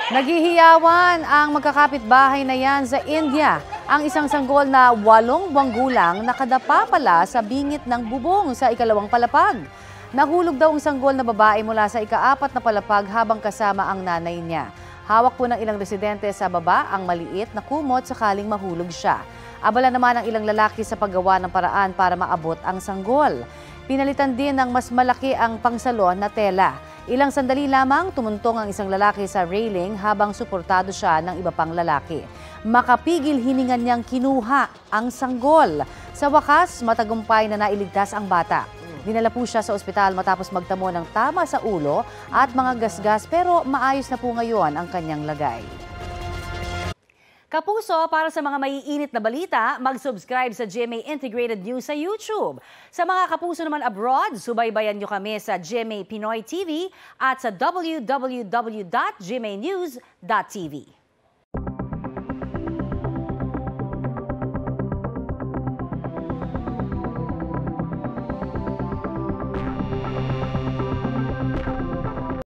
Naghihiyawan ang magkakapitbahay na yan sa India. Ang isang sanggol na 8 buwang gulang nakadapa pala sa bingit ng bubong sa ikalawang palapag. Nahulog daw ang sanggol na babae mula sa ika-4 na palapag habang kasama ang nanay niya. Hawak po ng ilang residente sa baba ang maliit na kumot sakaling mahulog siya. Abala naman ang ilang lalaki sa paggawa ng paraan para maabot ang sanggol. Pinalitan din ng mas malaki ang pangsalon na tela. Ilang sandali lamang tumuntong ang isang lalaki sa railing habang suportado siya ng iba pang lalaki. Makapigil hiningan niyang kinuha ang sanggol. Sa wakas, matagumpay na nailigtas ang bata. Dinala po siya sa ospital matapos magtamo ng tama sa ulo at mga gasgas pero maayos na po ngayon ang kanyang lagay. Kapuso, para sa mga maiinit na balita, mag-subscribe sa GMA Integrated News sa YouTube. Sa mga kapuso naman abroad, subaybayan nyo kami sa GMA Pinoy TV at sa www.gmanews.tv.